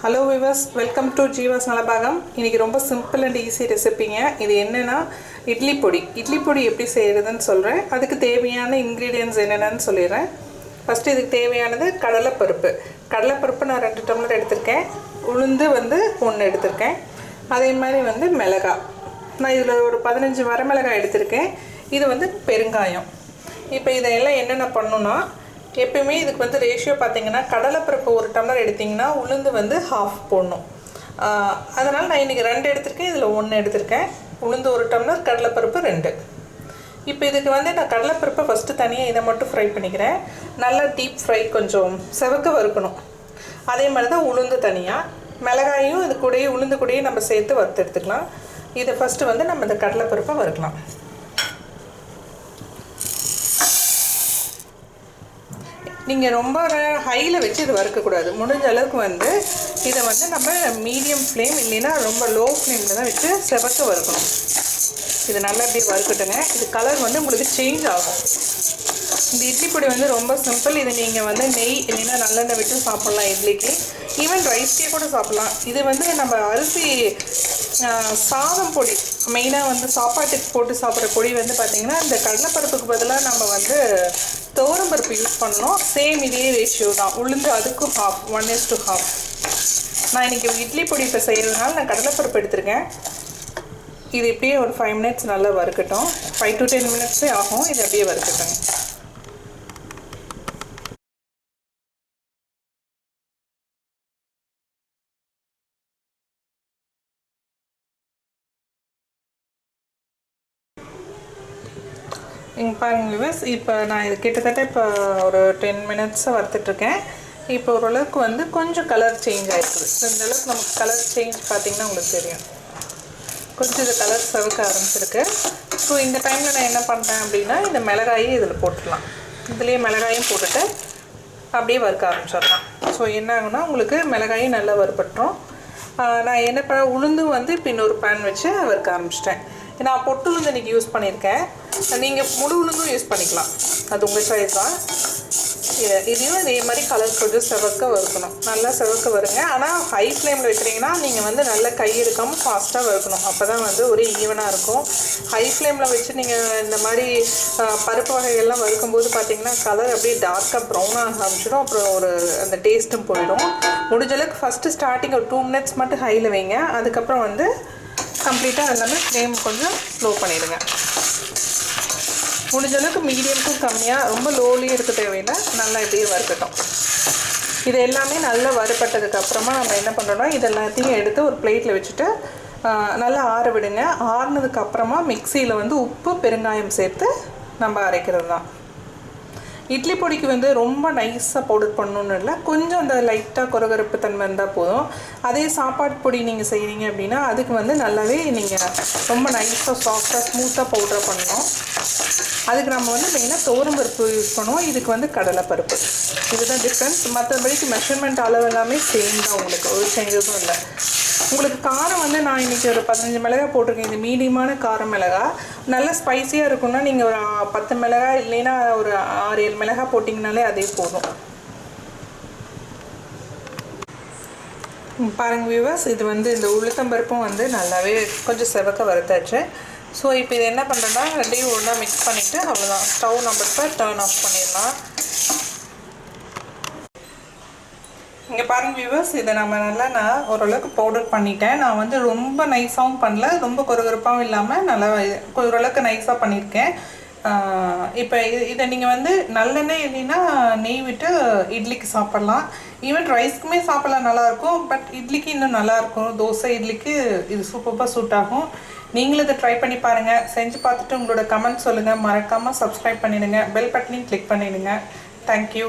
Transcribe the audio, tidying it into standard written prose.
Hello viewers, welcome to Jeevas Nalabagam. இன்னைக்கு ரொம்ப simple and easy ரெசிபிங்க. இது என்னன்னா இட்லி பொடி. இட்லி பொடி எப்படி செய்யறதுன்னு சொல்றேன். அதுக்கு தேவையான இன்கிரிடியன்ட்ஸ் என்னென்னன்னு சொல்லிறேன். ஃபர்ஸ்ட் இதுக்கு தேவையானது கடலைப்பருப்பு. கடலைப்பருப்பு நான் 2 டம்ளர் எடுத்துர்க்கேன். உளுந்து வந்து 1 எடுத்துர்க்கேன். அதே மாதிரி வந்து மிளகாய். நான் இதுல ஒரு 15 வரமிளகாய் எடுத்துர்க்கேன். இது வந்து பெருங்காயம். இப்போ இதெல்லாம் என்னென்ன பண்ணனும்னா எப்பவுமே இதுக்கு வந்து ரேஷியோ பாத்தீங்கன்னா கடலைப்பருப்பு 1 டம்ளர் எடுத்தீங்கன்னா உளுந்து வந்து half போடணும். அதனால நான் இன்னைக்கு 2 எடுத்துர்க்கேன். இதுல 1 எடுத்துர்க்கேன். உளுந்து 1 டம்ளர், கடலைப்பருப்பு 2. இப்போ இதுக்கு வந்து நான் கடலைப்பருப்பை ஃபர்ஸ்ட் தனியா இத மட்டும் ஃப்ரை பண்ணிக்கிறேன். நல்லா டீப் ஃப்ரை கொஞ்சம் செவக்க வறுக்கணும். அதே மாதிரி தான் உளுந்து தனியா, மிளகாயும் இது கூடயே உளுந்து கூடயே நம்ம சேர்த்து வறுத்து எடுத்துக்கலாம். இத ஃபர்ஸ்ட் வந்து நம்ம இந்த கடலைப்பருப்பை வறுக்கலாம். நீங்க ரொம்ப ஹைல வச்சு இது வறுக்க கூடாது. முடிஞ்ச அளவுக்கு வந்து இத வந்து நம்ம மீடியம் ஃப்ளேம் இல்லனா ரொம்ப லோ ஃப்ளேம்ல தான் வச்சு செவக்க வறுக்கணும். இது நல்லா அப்படியே வறுக்கட்டுங்க. இது கலர் வந்து உங்களுக்கு சேஞ்ச் ஆகும். இந்த இட்லி பொடி வந்து ரொம்ப சிம்பிள். இது நீங்க வந்து நெய் இல்லனா நல்லெண்ணெய் விட்டு சாப்பிடலாம் இட்லிக்கு. ஈவன் ரைஸ்க்கே கூட சாப்பிடலாம். இது வந்து நம்ம அரிசி சாதம் பொடி மெயினா வந்து சாப்பாட்டுக்கு போட்டு சாப்பிடுற பொடி வந்து பாத்தீங்கன்னா இந்த கடலைப்பருப்புக்கு பதிலா நம்ம வந்து துவரம் பருப்பு யூஸ் பண்ணனும். சேம் இதே ரேஷியோ தான். உளுந்து அதுக்கு half 1:1/2. நான் இன்னைக்கு இட்லி பொடி இப்ப செய்யறதுனால நான் கடலைப்பருப்பு எடுத்துர்க்கேன். இது இப்படியே ஒரு 5 மினிட்ஸ் நல்லா வறுக்கட்டும். 5 to 10 மினிட்ஸ் ஆகும். இது அப்படியே வறுக்கட்டும். இங்க பாருங்க வியூவர்ஸ், இப்போ நான் இது கிட்டத்தட்ட இப்போ ஒரு 10 மினிட்ஸ் வறுத்துட்டு இருக்கேன். இப்போ ஓரளவுக்கு வந்து கொஞ்சம் கலர் சேஞ்ச் ஆயிருக்கு. இந்த அளவுக்கு நமக்கு கலர் சேஞ்ச் பாத்தீங்கன்னா உங்களுக்கு தெரியும். கொஞ்சம் இது கலர் செவக்க ஆரம்பிச்சிருக்கு. சோ இந்த டைம்ல நான் என்ன பண்றேன் அப்படினா இந்த மிளகாயை இதல போட்டுடலாம். இதுலயே மிளகாயும் போட்டுட்டு அப்படியே வறுக்க ஆரம்பிச்சிடலாம். சோ என்ன ஆகும்னா உங்களுக்கு மிளகாயும் நல்லா வறுபட்டும். நான் என்ன பண்ண உளுந்து வந்து இப்போ இன்னொரு pan வச்சு வறுக்க ஆரம்பிச்சிட்டேன். நான் பொட்டு உளுந்து இன்னைக்கு யூஸ் பண்ணிருக்கேன். நீங்க முழு உளுந்தும் யூஸ் பண்ணிக்கலாம். அது உங்க சாய்ஸ் தான். இதையும் இதே மாதிரி கலர் கொஞ்சம் செவக்க வறுக்கணும். நல்லா செவக்க வருங்க. ஆனா ஹை ஃப்ளேம்ல வைக்கிறீங்கன்னா நீங்க வந்து நல்ல கை எடுக்காம ஃபாஸ்டா வறுக்கணும். அப்பதான் வந்து ஒரே ஈவனா இருக்கும். ஹை ஃப்ளேம்ல வச்சு நீங்க இந்த மாதிரி பருப்பு வகைகள் எல்லாம் வறுக்கும்போது பாத்தீங்கன்னா கலர் அப்படியே டார்க்கா பிரவுன் ஆக ஆரம்பிச்சிடும். அப்புறம் ஒரு அந்த டேஸ்டும் போயிடும். முடிஞ்ச அளவுக்கு ஃபர்ஸ்ட் ஸ்டார்டிங் ஒரு 2 மினிட்ஸ் மட்டும் ஹைல வைங்க. அதுக்கு அப்புறம் வந்து கம்ப்ளீட்டா எல்லாமே ஃப்ளேம் கொஞ்சம் ஸ்லோ பண்ணிடுங்க. முடிஞ்ச அளவுக்கு மீடியம்க்கு கம்மியா ரொம்ப லோலி இருக்க தேவையில்லை. நல்லா இப்படியே வறுக்கட்டும். இது எல்லாமே நல்லா வறுபட்டதுக்கு அப்புறமா நம்ம என்ன பண்றோம்னா இதெல்லாத்தையும் எடுத்து ஒரு பிளேட்ல வச்சுட்டு நல்லா ஆற விடுங்க. ஆறுனதுக்கு அப்புறமா மிக்ஸில வந்து உப்பு பெருங்காயம் சேர்த்து நம்ம அரைக்கிறது தான். இட்லி பொடிக்கு வந்து ரொம்ப நைஸா பவுடர் பண்ணனும்னு இல்ல. கொஞ்சம் அந்த லைட்டா கொரகரப்பு தன்மை இருந்தா போதும். அதே சாப்பாடு பொடி நீங்க செய்றீங்க அப்படினா அதுக்கு வந்து நல்லாவே நீங்க ரொம்ப நைஸா சாஃப்ட்டா ஸ்மூத்தா பவுடர் பண்ணனும். அதுக்கு நம்ம வந்து மெயினா துவரம் பருப்பு யூஸ் பண்ணுவோம். இதுக்கு வந்து கடலைப்பருப்பு. இதுதான் டிஃபரன்ஸ். மத்தபடிக்கு மெஷர்மென்ட் அளவு எல்லாமே சேம் தான். உங்களுக்கு ஒரு சேஞ்சஸும் இல்ல. உங்களுக்கு காரம் வந்து நான் இன்னைக்கு ஒரு 15 மிளகாய் போட்டுருக்கேன். இது மீடியமான காரம் மிளகாய். நல்ல ஸ்பைசியா இருக்கும்னா நீங்க ஒரு 10 மிளகாய் இல்லனா ஒரு 6-7 மிளகாய் போடிங்கனாலே அதே போதும். பாருங்க வியூவர்ஸ், இது வந்து இந்த உளுத்தம் பருப்பும் வந்து நல்லாவே கொஞ்சம் செவக்க வறுத்தாச்சு. சோ இப்போ இது என்ன பண்றேன்னா ரெண்டையும் ஒண்ணா mix பண்ணிட்டு அவ்வளவுதான். ஸ்டவ் நம்ம இப்ப டர்ன் ஆஃப் பண்ணிடலாம். இங்க பாருங்க வியூவர்ஸ், இத நம்ம நல்லா நான் ஓரளவுக்கு பவுடர் பண்ணிட்டேன். நான் வந்து ரொம்ப நைஸாவும் பண்ணல, ரொம்ப கொரகொரப்பாவும் இல்லாம நல்லா ஓரளவுக்கு நைஸா பண்ணிருக்கேன். இப்போ இத நீங்க வந்து நல்லெண்ணெய் இல்லனா நெய் விட்டு இட்லிக்கு சாப்பிடலாம். ஈவன் ரைஸ்க்குமே சாப்பிடலாம், நல்லா இருக்கும். பட் இட்லிக்கு இன்னும் நல்லா இருக்கும். தோசை இட்லிக்கு இது சூப்பரா சூட் ஆகும். நீங்களும் இத ட்ரை பண்ணி பாருங்க. செஞ்சு பார்த்துட்டு உங்களோட கமெண்ட் சொல்லுங்க. மறக்காம Subscribe பண்ணிடுங்க. பெல் பட்டனையும் கிளிக் பண்ணிடுங்க. Thank you.